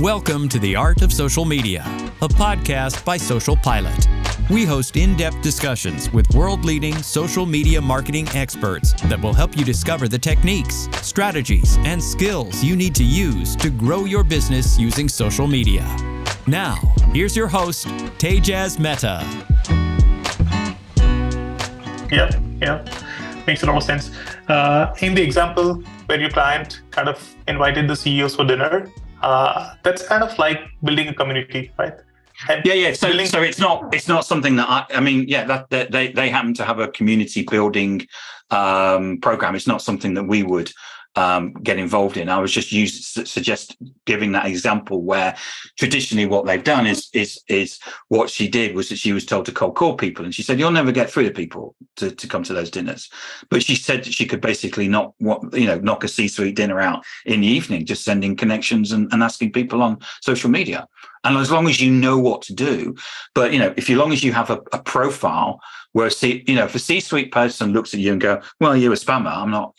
Welcome to The Art of Social Media, a podcast by SocialPilot. We host in-depth discussions with world-leading social media marketing experts that will help you discover the techniques, strategies, and skills you need to use to grow your business using social media. Now, here's your host, Tejas Mehta. Yeah. Makes a lot of sense. In the example where your client kind of invited the CEOs for dinner, that's kind of like building a community, right? And yeah. So it's not something that that they happen to have a community building program. It's not something that we would get involved in. I was just giving that example where traditionally what they've done is what she did was that she was told to cold call people, and she said you'll never get through to people to come to those dinners. But she said that she could basically knock a C-suite dinner out in the evening, just sending connections and asking people on social media. And as long as you know what to do, but as long as you have a profile where if a C-suite person looks at you and go, well, you're a spammer, I'm not,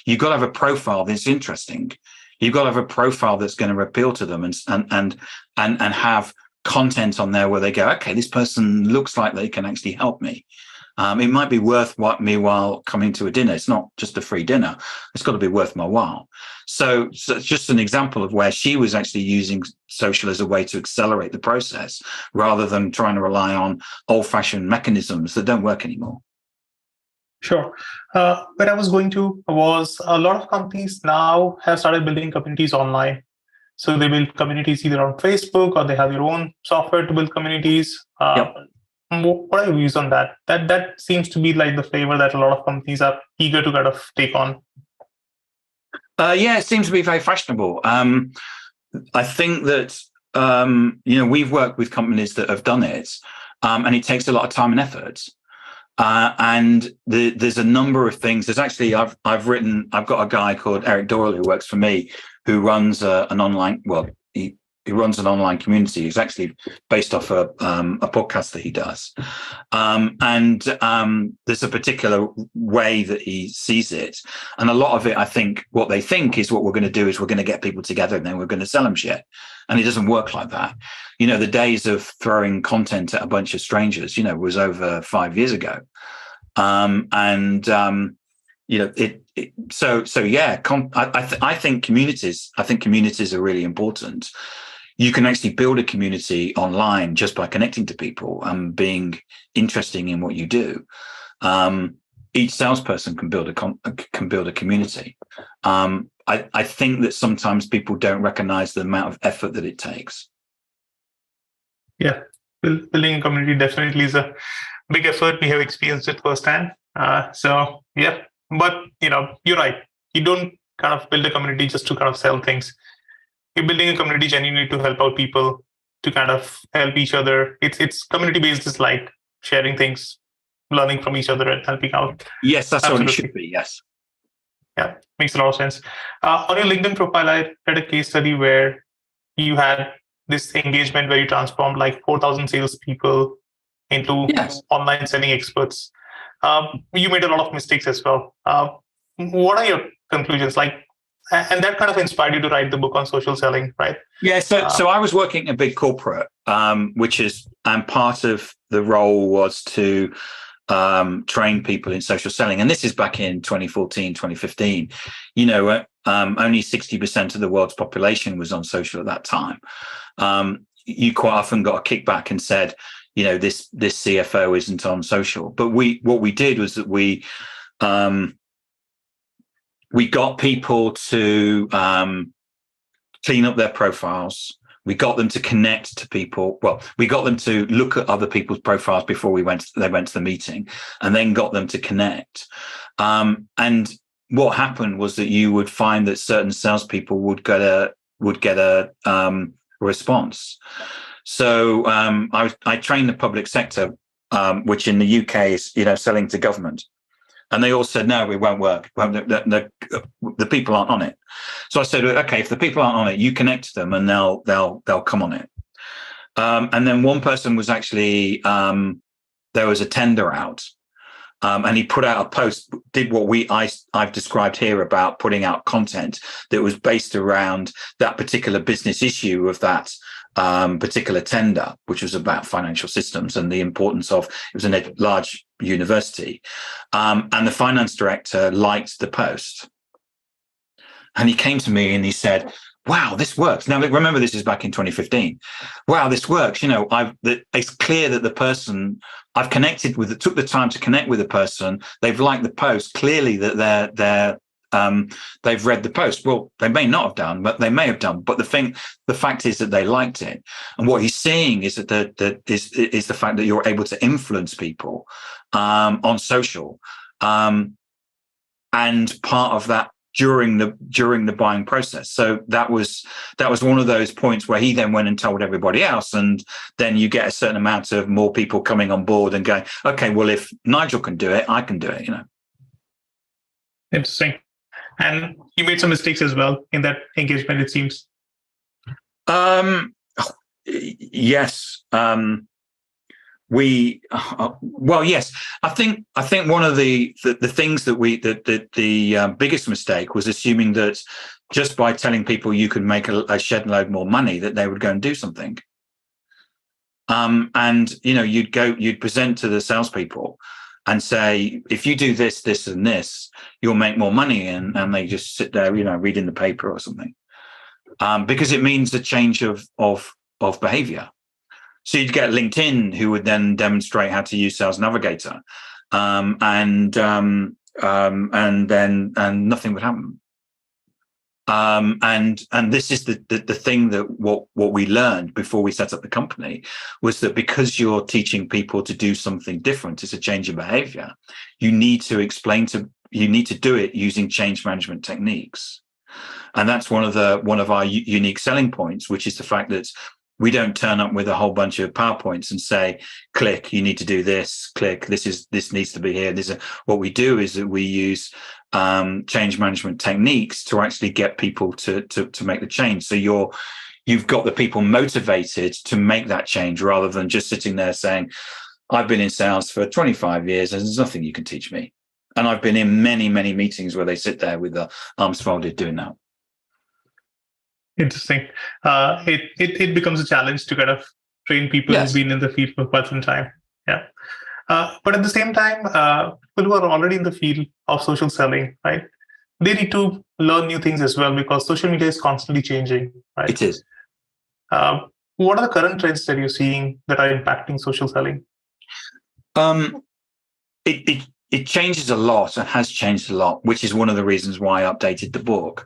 you've got to have a profile that's interesting. You've got to have a profile that's going to appeal to them and have content on there where they go, okay, this person looks like they can actually help me. It might be worth me while coming to a dinner. It's not just a free dinner. It's got to be worth my while. So it's just an example of where she was actually using social as a way to accelerate the process rather than trying to rely on old-fashioned mechanisms that don't work anymore. Sure. Where I was going to was a lot of companies now have started building communities online. So they build communities either on Facebook or they have their own software to build communities. Yep. What are your views on that? That seems to be like the flavor that a lot of companies are eager to kind of take on. It seems to be very fashionable. I think that we've worked with companies that have done it, and it takes a lot of time and effort. And there's a number of things. There's actually I've got a guy called Eric Doyle who works for me who runs an online. Well, he runs an online community. He's actually based off a podcast that he does. There's a particular way that he sees it. And a lot of it, I think, what they think is what we're going to do is we're going to get people together and then we're going to sell them shit. And it doesn't work like that. The days of throwing content at a bunch of strangers, was over 5 years ago. I think communities are really important. You can actually build a community online just by connecting to people and being interesting in what you do. Each salesperson can build a community. I think that sometimes people don't recognize the amount of effort that it takes. Yeah, building a community definitely is a big effort. We have experienced it firsthand. But you're right. You don't kind of build a community just to kind of sell things. You're building a community genuinely to help out people, to kind of help each other. It's community based, is like sharing things, learning from each other and helping out. Yes, that's what it should be. Yes. Yeah, makes a lot of sense. On your LinkedIn profile, I read a case study where you had this engagement where you transformed like 4,000 salespeople into online selling experts. You made a lot of mistakes as well. What are your conclusions? And that kind of inspired you to write the book on social selling, right? Yeah. So I was working in a big corporate, and part of the role was to train people in social selling. And this is back in 2014, 2015. Only 60% of the world's population was on social at that time. You quite often got a kickback and said, this CFO isn't on social. But what we did was that we got people to clean up their profiles. We got them to connect to people. Well, we got them to look at other people's profiles before they went to the meeting, and then got them to connect. And what happened was that you would find that certain salespeople would get a response. So I trained the public sector, which in the UK is selling to government. And they all said, no, it won't work. The people aren't on it. So I said, okay, if the people aren't on it, you connect to them and they'll come on it. And then one person was actually, there was a tender out And he put out a post, did what I've described here about putting out content that was based around that particular business issue of that particular tender, which was about financial systems and the importance of, it was a large university. And the finance director liked the post. And he came to me and he said, wow, this works. Now, remember, this is back in 2015. Wow, this works. It's clear that the person I've connected with, took the time to connect with the person. They've liked the post. Clearly that they've read the post. Well, they may not have done, but they may have done. But the fact is that they liked it. And what he's seeing is that is the fact that you're able to influence people on social, and part of that during the buying process. So that was one of those points where he then went and told everybody else, and then you get a certain amount of more people coming on board and going, okay, well, if Nigel can do it, I can do it. Interesting. And you made some mistakes as well in that engagement, it seems. Yes. Yes. I think one of the things that the biggest mistake was assuming that just by telling people you could make a shed load more money, that they would go and do something. And you'd present to the salespeople and say, if you do this, this, and this, you'll make more money, and they just sit there, reading the paper or something, because it means a change of behavior. So you'd get LinkedIn, who would then demonstrate how to use Sales Navigator, and nothing would happen. And this is the thing that what we learned before we set up the company was that because you're teaching people to do something different, it's a change of behavior. You need to do it using change management techniques, and that's one of our unique selling points, which is the fact that we don't turn up with a whole bunch of PowerPoints and say, click, you need to do this, click, this needs to be here. What we do is that we use change management techniques to actually get people to make the change. So you've got the people motivated to make that change, rather than just sitting there saying, I've been in sales for 25 years and there's nothing you can teach me. And I've been in many, many meetings where they sit there with their arms folded doing that. Interesting. It becomes a challenge to kind of train people who've been in the field for quite some time. Yeah. But at the same time, people who are already in the field of social selling, right? They need to learn new things as well, because social media is constantly changing, right? It is. What are the current trends that you're seeing that are impacting social selling? It changes a lot and has changed a lot, which is one of the reasons why I updated the book.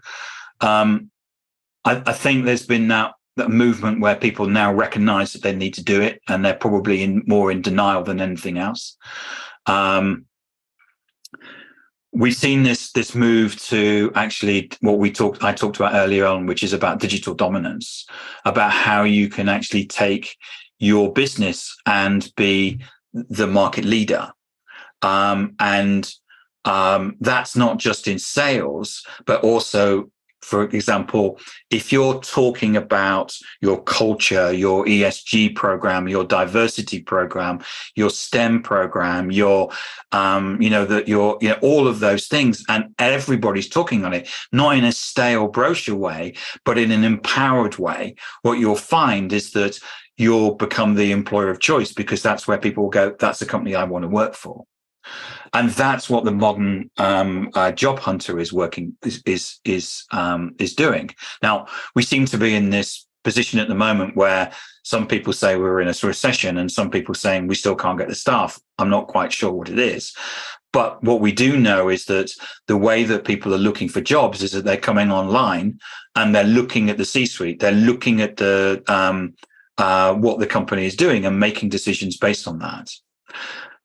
I think there's been that movement where people now recognize that they need to do it, and they're probably more in denial than anything else. We've seen this move to actually what I talked about earlier on, which is about digital dominance, about how you can actually take your business and be the market leader. That's not just in sales, but also, for example, if you're talking about your culture, your ESG program, your diversity program, your STEM program, all of those things, and everybody's talking on it, not in a stale brochure way, but in an empowered way, what you'll find is that you'll become the employer of choice, because that's where people will go, that's the company I want to work for. And that's what the modern job hunter is doing. Now, we seem to be in this position at the moment where some people say we're in a recession, and some people saying we still can't get the staff. I'm not quite sure what it is. But what we do know is that the way that people are looking for jobs is that they're coming online and they're looking at the C-suite. They're looking at the what the company is doing and making decisions based on that.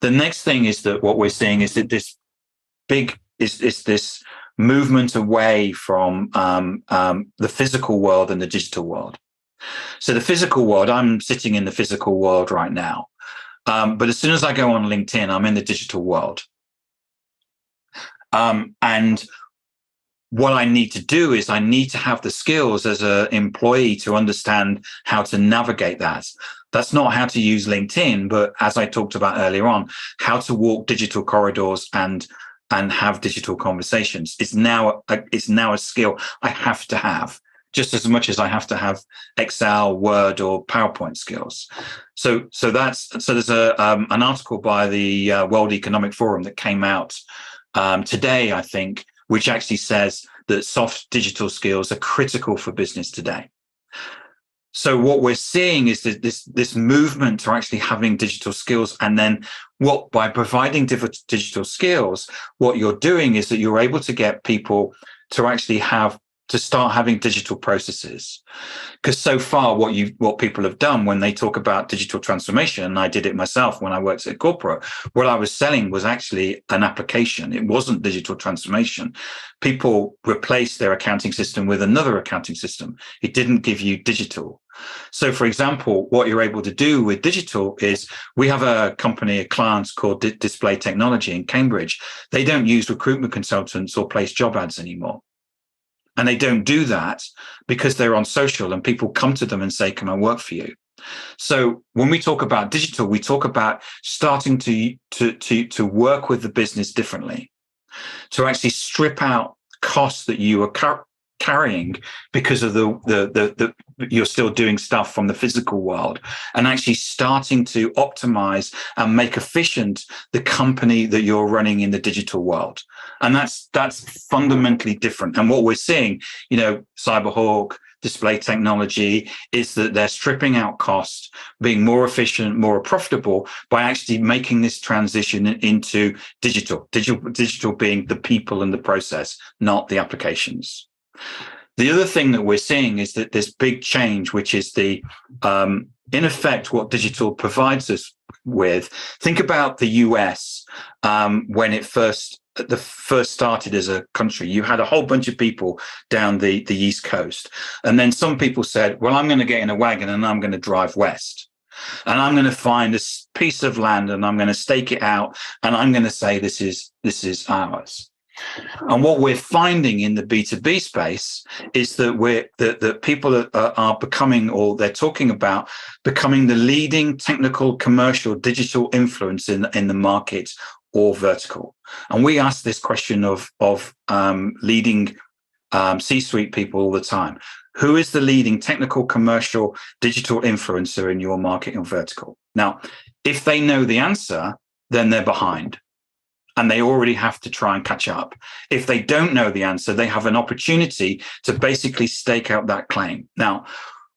The next thing is that what we're seeing is that this movement away from the physical world and the digital world. So the physical world, I'm sitting in the physical world right now. But as soon as I go on LinkedIn, I'm in the digital world. And what I need to do is I need to have the skills as an employee to understand how to navigate that. That's not how to use LinkedIn, but as I talked about earlier on, how to walk digital corridors and have digital conversations. It's now a skill I have to have, just as much as I have to have Excel, Word, or PowerPoint skills. So there's an article by the World Economic Forum that came out today, I think, which actually says that soft digital skills are critical for business today. So what we're seeing is that this movement to actually having digital skills, and then by providing digital skills, what you're doing is that you're able to get people to actually start having digital processes. Because so far, what people have done when they talk about digital transformation, and I did it myself when I worked at corporate, what I was selling was actually an application. It wasn't digital transformation. People replaced their accounting system with another accounting system. It didn't give you digital. So, for example, what you're able to do with digital is we have a client called Display Technology in Cambridge. They don't use recruitment consultants or place job ads anymore. And they don't do that because they're on social and people come to them and say, can I work for you? So when we talk about digital, we talk about starting to work with the business differently, to actually strip out costs that you are carrying because of you're still doing stuff from the physical world, and actually starting to optimize and make efficient the company that you're running in the digital world. And that's fundamentally different. And what we're seeing, Cyberhawk, Display Technology, is that they're stripping out costs, being more efficient, more profitable by actually making this transition into digital being the people and the process, not the applications. The other thing that we're seeing is that this big change, which is in effect, what digital provides us with. Think about the US when it first started as a country. You had a whole bunch of people down the East Coast. And then some people said, well, I'm going to get in a wagon and I'm going to drive west. And I'm going to find this piece of land and I'm going to stake it out. And I'm going to say, this is ours. And what we're finding in the B2B space is that that people are becoming, or they're talking about becoming, the leading technical, commercial, digital influence in the market or vertical. And we ask this question of leading C-suite people all the time. Who is the leading technical, commercial, digital influencer in your market or vertical? Now, if they know the answer, then they're behind. And they already have to try and catch up. If they don't know the answer, they have an opportunity to basically stake out that claim. Now,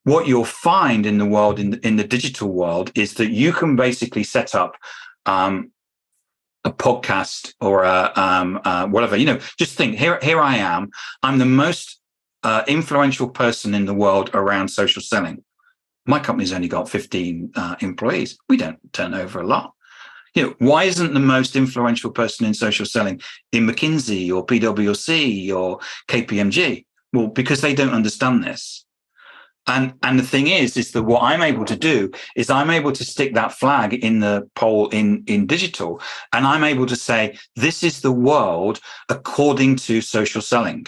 what you'll find in the world, in the digital world, is that you can basically set up a podcast or whatever. Just think, here I am. I'm the most influential person in the world around social selling. My company's only got 15 employees. We don't turn over a lot. Why isn't the most influential person in social selling in McKinsey or PwC or KPMG? Well, because they don't understand this. And the thing is that what I'm able to do is I'm able to stick that flag in the poll in digital, and I'm able to say, this is the world according to social selling.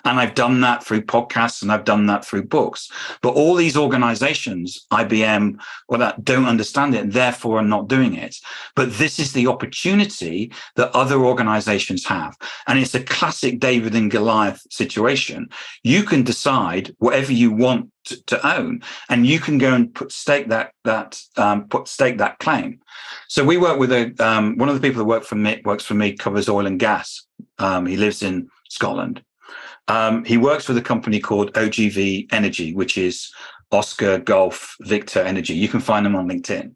And I've done that through podcasts and I've done that through books. But all these organizations, IBM, that don't understand it and therefore are not doing it. But this is the opportunity that other organizations have. And it's a classic David and Goliath situation. You can decide whatever you want to own, and you can go and stake that claim. So we work with one of the people that works for me covers oil and gas. He lives in Scotland. He works with a company called OGV Energy, which is Oscar Golf Victor Energy. You can find them on LinkedIn.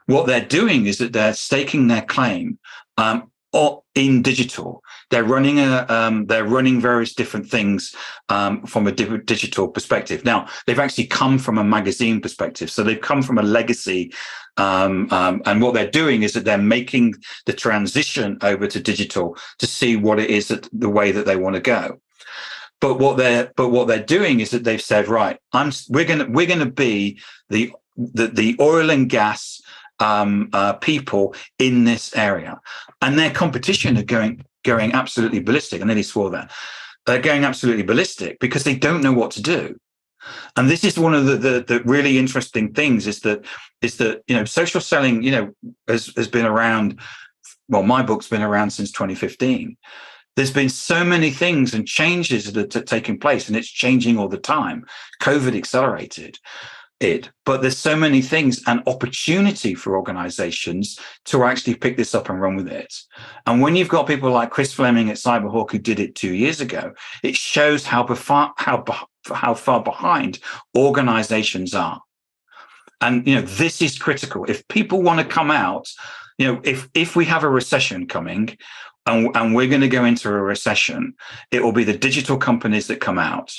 What they're doing is that they're staking their claim in digital. They're running various different things from a digital perspective. Now, they've actually come from a magazine perspective, so they've come from a legacy. And what they're doing is that they're making the transition over to digital to see what it is the way that they want to go. But what they're doing is that they've said, right, we're going to be the oil and gas people in this area, and their competition are going absolutely ballistic. I nearly swore there. They're going absolutely ballistic because they don't know what to do. And this is one of the really interesting things is that social selling, has been around. Well, my book's been around since 2015. There's been so many things and changes that are taking place, and it's changing all the time. COVID accelerated it, but there's so many things and opportunity for organizations to actually pick this up and run with it. And when you've got people like Chris Fleming at Cyberhawk who did it 2 years ago, it shows how far behind organizations are. And this is critical. If people want to come out, if we have a recession coming, and we're going to go into a recession, it will be the digital companies that come out.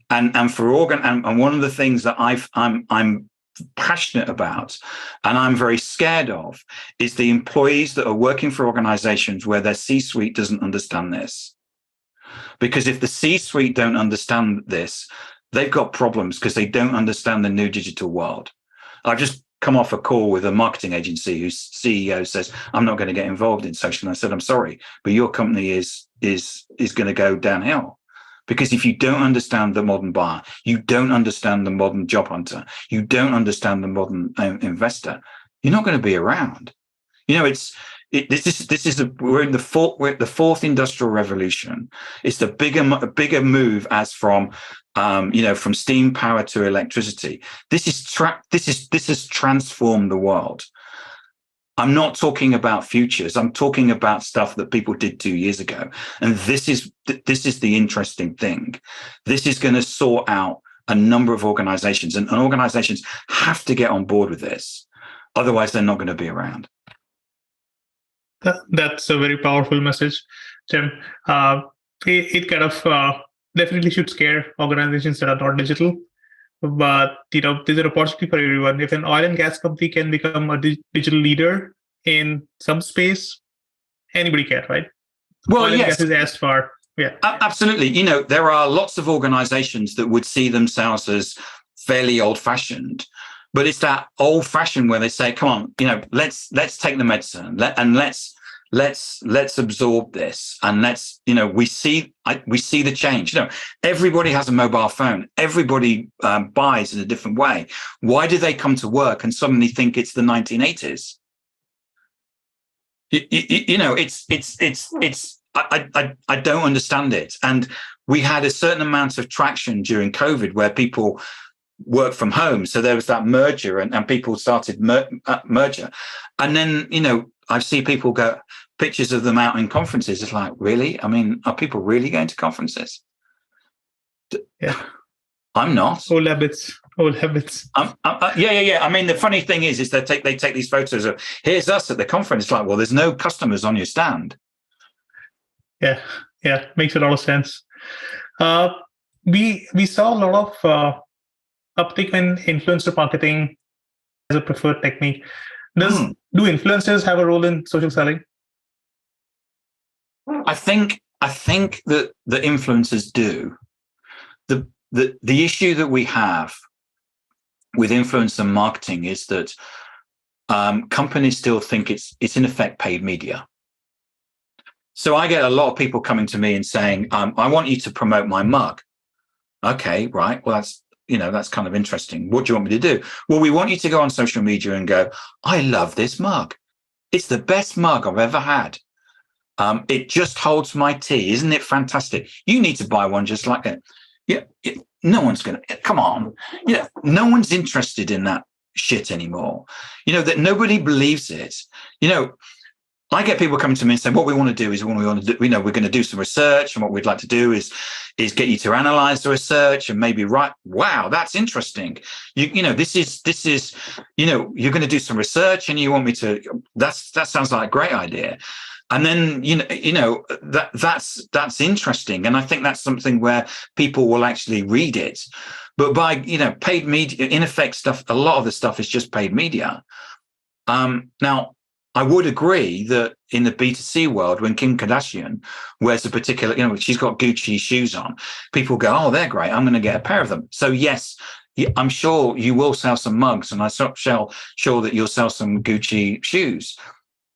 And one of the things that I'm passionate about and I'm very scared of is the employees that are working for organizations where their C-suite doesn't understand this. Because if the C-suite don't understand this, they've got problems because they don't understand the new digital world. I've just come off a call with a marketing agency whose CEO says, I'm not going to get involved in social. And I said, I'm sorry, but your company is going to go downhill. Because if you don't understand the modern buyer, you don't understand the modern job hunter, you don't understand the modern investor, you're not going to be around. We're in the fourth industrial revolution. It's the bigger move as from steam power to electricity. This has transformed the world. I'm not talking about futures. I'm talking about stuff that people did 2 years ago. And this is the interesting thing. This is going to sort out a number of organizations, and organizations have to get on board with this. Otherwise, they're not going to be around. That's a very powerful message, Tim. It kind of definitely should scare organizations that are not digital. But there's an opportunity for everyone. If an oil and gas company can become a digital leader in some space, anybody can, right? Well, oil and yes, gas is as far. Yeah, absolutely. There are lots of organizations that would see themselves as fairly old-fashioned, but it's that old-fashioned where they say, "Come on, let's take the medicine and let's absorb this, and we see the change." Everybody has a mobile phone. Everybody buys in a different way. Why do they come to work and suddenly think it's the 1980s? I don't understand it. And we had a certain amount of traction during COVID where people work from home. So there was that merger and people started merger. And then, I see people go, pictures of them out in conferences. It's like, really? I mean, are people really going to conferences? Yeah. I'm not. Old habits. Yeah. I mean, the funny thing is they take these photos of, here's us at the conference. It's like, well, there's no customers on your stand. Yeah. Makes a lot of sense. We saw a lot of uptick in influencer marketing as a preferred technique. Do influencers have a role in social selling? I think that the influencers do. The issue that we have with influencer marketing is that companies still think it's in effect paid media. So I get a lot of people coming to me and saying, I want you to promote my mug. Okay, right. Well, that's kind of interesting. What do you want me to do? Well, we want you to go on social media and go, I love this mug. It's the best mug I've ever had. It just holds my tea. Isn't it fantastic? You need to buy one just like it. Yeah. No one's going to, come on. No one's interested in that shit anymore. That nobody believes it. I get people coming to me and saying, what we want to do is we're going to do some research, and what we'd like to do is get you to analyze the research and maybe write, wow, that's interesting. This is, you're going to do some research and you want me to, that sounds like a great idea. And then, that's interesting. And I think that's something where people will actually read it. But by, paid media, in effect stuff, a lot of the stuff is just paid media. Now, I would agree that in the B2C world, when Kim Kardashian wears a particular, she's got Gucci shoes on, people go, oh, they're great. I'm going to get a pair of them. So yes, I'm sure you will sell some mugs, and I'm sure that you'll sell some Gucci shoes.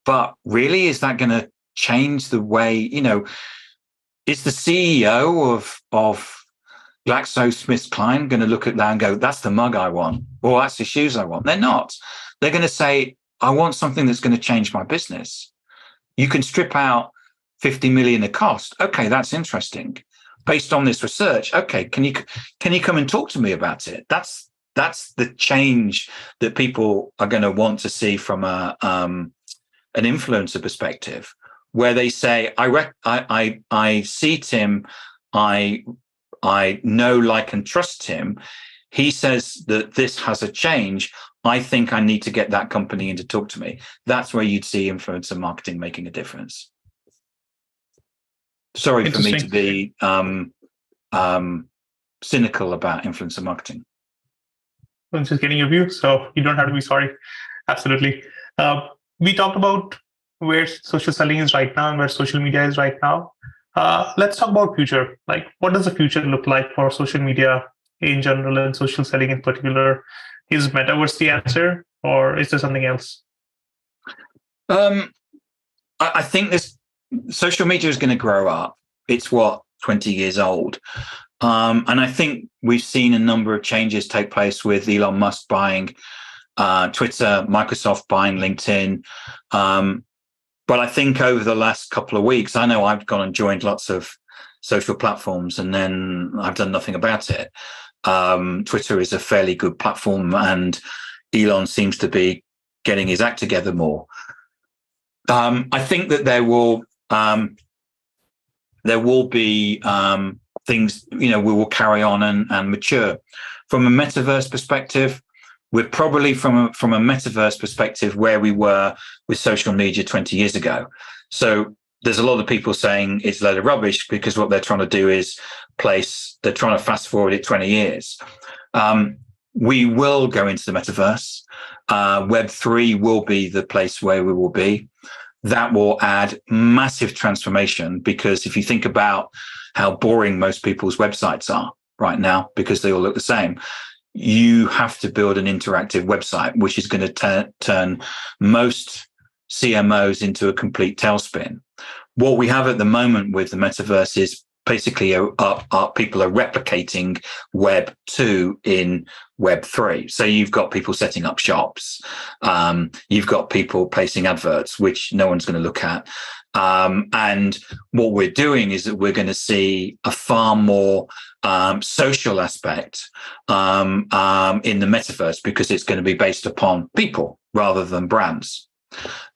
But really, is that going to change the way, is the CEO of GlaxoSmithKline going to look at that and go, that's the mug I want, or that's the shoes I want? They're not. They're going to say, I want something that's going to change my business. You can strip out 50 million of cost. Okay, that's interesting. Based on this research, okay, can you come and talk to me about it? That's the change that people are going to want to see from an influencer perspective, where they say, I see Tim, I know, like, and trust him. He says that this has a change. I think I need to get that company in to talk to me. That's where you'd see influencer marketing making a difference. Sorry for me to be cynical about influencer marketing. I'm just getting your view, so you don't have to be sorry. Absolutely. We talked about where social selling is right now and where social media is right now. Let's talk about future. Like, what does the future look like for social media in general and social selling in particular? Is metaverse the answer, or is there something else? I think this social media is going to grow up. It's 20 years old. And I think we've seen a number of changes take place with Elon Musk buying Twitter, Microsoft buying LinkedIn. But I think over the last couple of weeks, I know I've gone and joined lots of social platforms and then I've done nothing about it. Twitter is a fairly good platform and Elon seems to be getting his act together more. I think that there will be things, we will carry on and mature. From a metaverse perspective, we're probably from a metaverse perspective where we were with social media 20 years ago. So there's a lot of people saying it's a load of rubbish because what they're trying to do is they're trying to fast forward it 20 years. We will go into the metaverse. Web3 will be the place where we will be. That will add massive transformation, because if you think about how boring most people's websites are right now, because they all look the same, you have to build an interactive website, which is going to turn most CMOs into a complete tailspin. What we have at the moment with the metaverse is basically people are replicating Web 2 in Web 3. So you've got people setting up shops. You've got people placing adverts, which no one's going to look at. And what we're doing is that we're going to see a far more social aspect in the metaverse, because it's going to be based upon people rather than brands.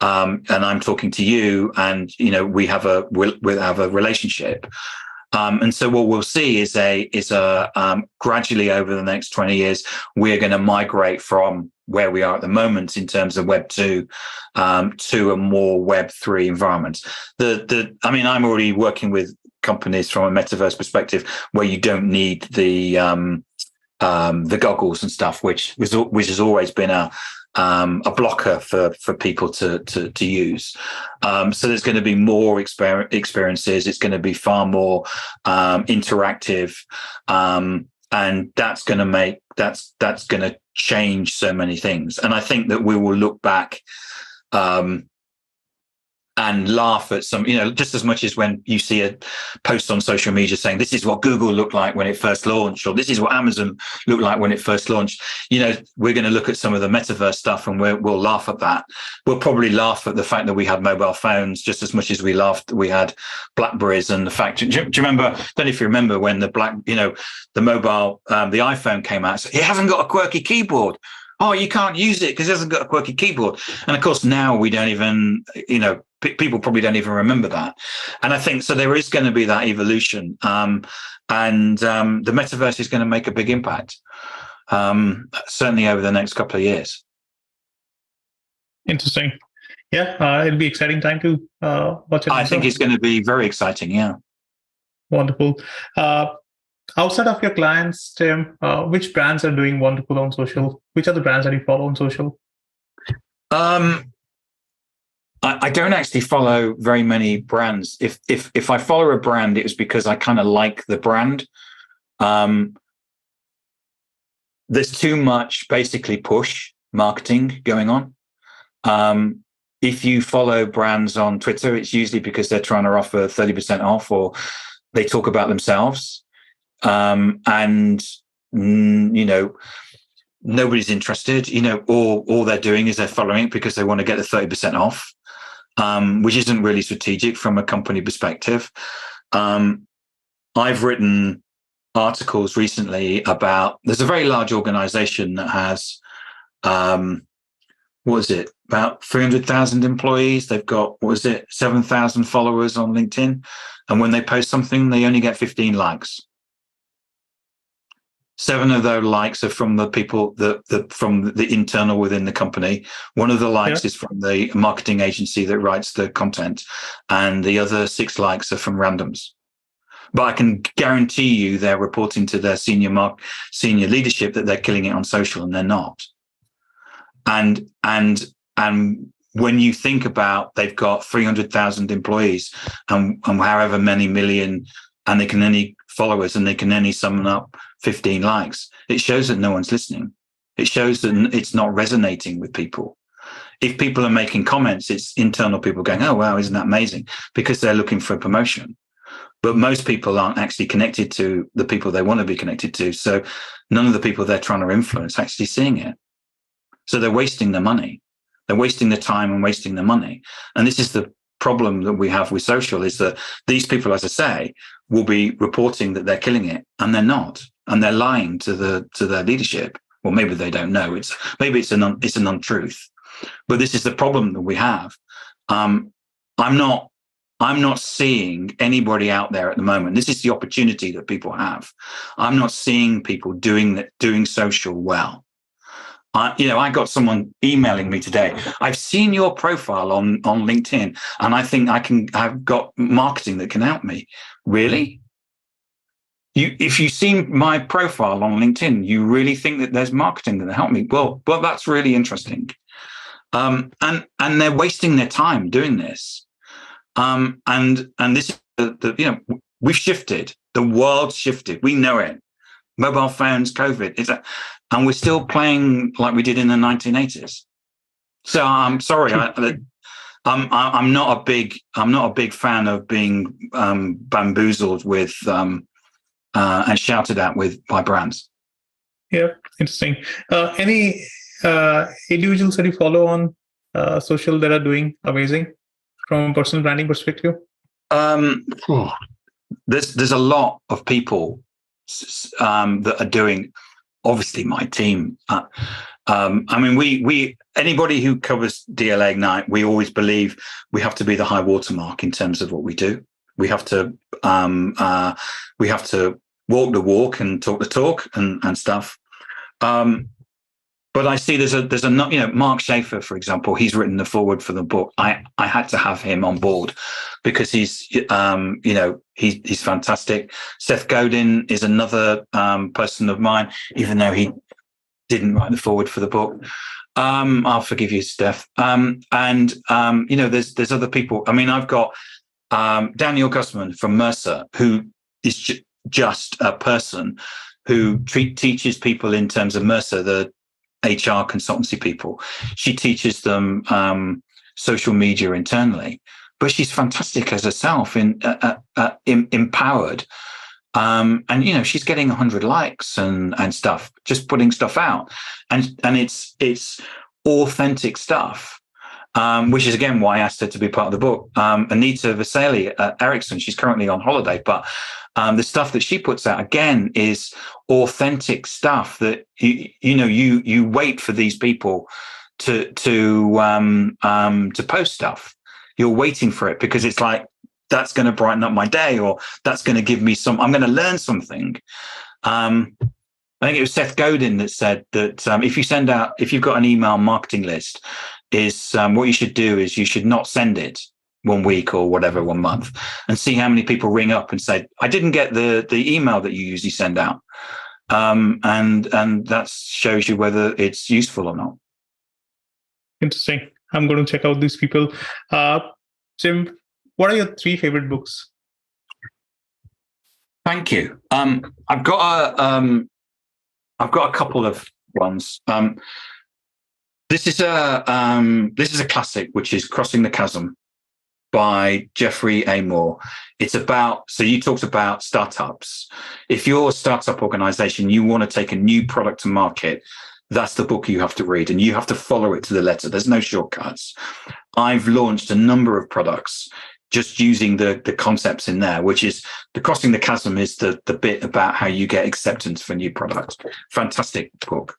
And I'm talking to you, and we'll have a relationship. And so what we'll see is gradually over the next 20 years, we're going to migrate from where we are at the moment in terms of Web 2 to a more Web 3 environment. I'm already working with companies from a metaverse perspective where you don't need the goggles and stuff, which has always been a blocker for people to use. So there's going to be more experiences. It's going to be far more interactive, and that's going to change so many things. And I think that we will look back and laugh at some, just as much as when you see a post on social media saying this is what Google looked like when it first launched, or this is what Amazon looked like when it first launched. We're going to look at some of the metaverse stuff and we'll laugh at that. We'll probably laugh at the fact that we had mobile phones just as much as we laughed that we had Blackberries, and the fact, do you remember, I don't know if you remember when the mobile, the iPhone came out, so it hasn't got a quirky keyboard. Oh, you can't use it because it hasn't got a quirky keyboard. And of course, now we don't even, people probably don't even remember that. And I think so there is going to be that evolution. And the metaverse is going to make a big impact, certainly over the next couple of years. Interesting. Yeah, it'll be an exciting time to watch it. I think it's going to be very exciting, yeah. Wonderful. Outside of your clients, Tim, which brands are doing wonderful on social? Which are the brands that you follow on social? I don't actually follow very many brands. If I follow a brand, it was because I kind of like the brand. There's too much basically push marketing going on. If you follow brands on Twitter, it's usually because they're trying to offer 30% off, or they talk about themselves, and nobody's interested. All they're doing is they're following it because they want to get the 30% off, which isn't really strategic from a company perspective. I've written articles recently about, there's a very large organization that has, about 300,000 employees. They've got, 7,000 followers on LinkedIn. And when they post something, they only get 15 likes. 7 of those likes are from the people from the internal within the company. One of the likes is from the marketing agency that writes the content. And the other 6 likes are from randoms. But I can guarantee you they're reporting to their senior leadership that they're killing it on social, and they're not. And when you think about, they've got 300,000 employees and however many million, and they can only followers, and they can only sum up 15 likes. It shows that no one's listening. It shows that it's not resonating with people. If people are making comments, it's internal people going, "Oh, wow, isn't that amazing?" Because they're looking for a promotion. But most people aren't actually connected to the people they want to be connected to. So none of the people they're trying to influence are actually seeing it. So they're wasting their money. They're wasting their time and wasting their money. And this is the problem that we have with social, is that these people, as I say, will be reporting that they're killing it, and they're not. And they're lying to their leadership. Well, maybe they don't know. It's an untruth. But this is the problem that we have. I'm not seeing anybody out there at the moment. This is the opportunity that people have. I'm not seeing people doing social well. I got someone emailing me today. I've seen your profile on LinkedIn, and I think I've got marketing that can help me. Really? If you've seen my profile on LinkedIn, you really think that there's marketing that can help me? Well, that's really interesting. And they're wasting their time doing this. And this is we've shifted. The world's shifted. We know it. Mobile phones, COVID, and we're still playing like we did in the 1980s. So I'm sorry, I'm not a big fan of being bamboozled with and shouted at by brands. Yeah, interesting. Any individuals that you follow on social that are doing amazing from a personal branding perspective? There's a lot of people that are doing. Obviously, my team. We anybody who covers DLA Ignite, we always believe we have to be the high watermark in terms of what we do. We have to walk the walk and talk the talk and stuff. But I see there's a Mark Schaefer, for example, he's written the foreword for the book. I had to have him on board because he's fantastic. Seth Godin is another person of mine, even though he didn't write the foreword for the book. I'll forgive you, Steph. There's other people. I mean, I've got Daniel Gussman from Mercer, who is just a person who teaches people in terms of Mercer, the HR consultancy people. She teaches them social media internally, but she's fantastic as herself, empowered. And she's getting 100 likes and stuff, just putting stuff out, and it's authentic stuff, which is again why I asked her to be part of the book. Anita Vasily at Ericsson, she's currently on holiday, but the stuff that she puts out again is authentic stuff that you wait for these people to post stuff. You're waiting for it because it's like, that's going to brighten up my day, or that's going to give me I'm going to learn something. I think it was Seth Godin that said that if you've got an email marketing list, is what you should do is you should not send it 1 week or whatever, 1 month, and see how many people ring up and say, I didn't get the email that you usually send out. And that shows you whether it's useful or not. Interesting. I'm going to check out these people. Jim, what are your 3 favorite books? Thank you. I've got a couple of ones. This is a classic, which is Crossing the Chasm. by Jeffrey A. Moore. It's about, so you talked about startups. If you're a startup organization, you want to take a new product to market, that's the book you have to read, and you have to follow it to the letter. There's no shortcuts. I've launched a number of products just using the concepts in there, which is the Crossing the Chasm is the bit about how you get acceptance for new products. Fantastic book.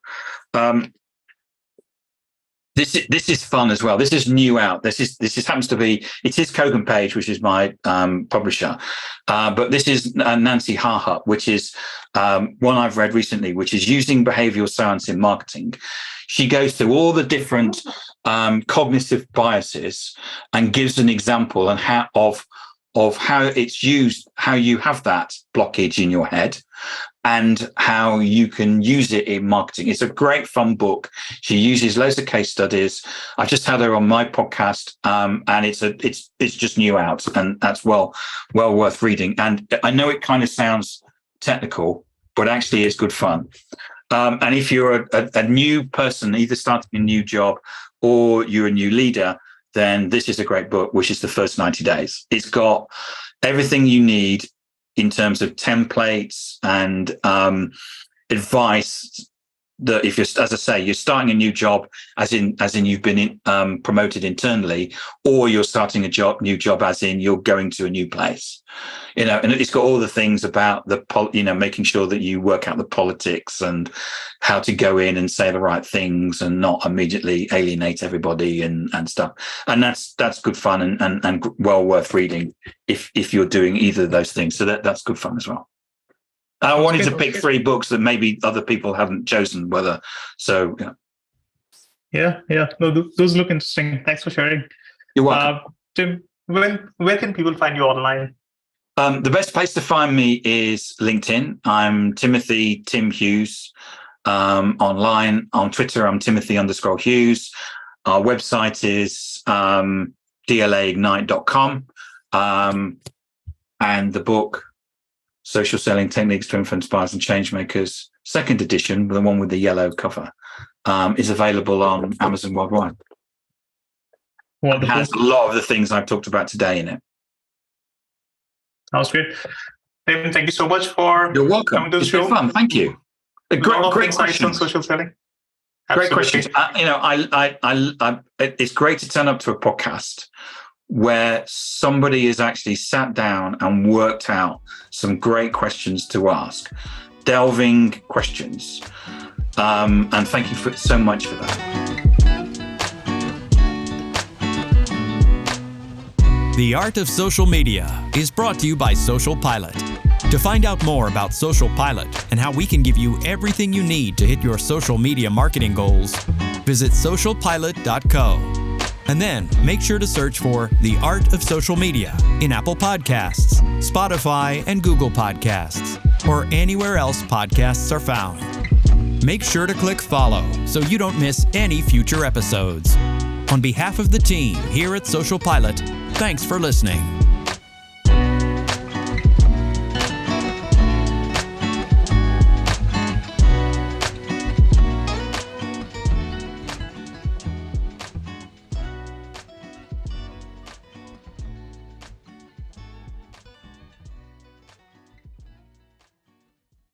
This is fun as well. This is new out. This happens to be, it is Kogan Page, which is my publisher, but this is Nancy Harhut, which is one I've read recently, which is Using Behavioral Science in Marketing. She goes through all the different cognitive biases and gives an example and of how it's used, how you have that blockage in your head, and how you can use it in marketing. It's a great fun book. She uses loads of case studies. I just had her on my podcast, and it's just new out, and that's well worth reading. And I know it kind of sounds technical, but actually it's good fun. And if you're a new person, either starting a new job or you're a new leader, then this is a great book, which is The First 90 Days. It's got everything you need in terms of templates and advice that if you're, as I say, you're starting a new job, as in you've been promoted internally, or you're starting a new job as in you're going to a new place, and it's got all the things about making sure that you work out the politics and how to go in and say the right things and not immediately alienate everybody and stuff. And that's good fun and well worth reading if you're doing either of those things. So that's good fun as well. I wanted to pick 3 books that maybe other people haven't chosen. Yeah. No, those look interesting. Thanks for sharing. You're welcome. Tim, where can people find you online? The best place to find me is LinkedIn. I'm Tim Hughes. Online on Twitter, I'm Timothy_Hughes. Our website is DLAignite.com. And the book, Social Selling Techniques to Influence Buyers and Changemakers, 2nd edition, the one with the yellow cover, is available on Amazon worldwide. It has a lot of the things I've talked about today in it. Sounds great. Tim, thank you so much for You're welcome. coming to the show. Been fun. Thank you. Great questions on social selling. Great questions. It's great to turn up to a podcast where somebody has actually sat down and worked out some great questions to ask, delving questions. And thank you so much for that. The Art of Social Media is brought to you by SocialPilot. To find out more about SocialPilot and how we can give you everything you need to hit your social media marketing goals, visit socialpilot.co. And then make sure to search for The Art of Social Media in Apple Podcasts, Spotify, and Google Podcasts, or anywhere else podcasts are found. Make sure to click follow so you don't miss any future episodes. On behalf of the team here at SocialPilot, thanks for listening.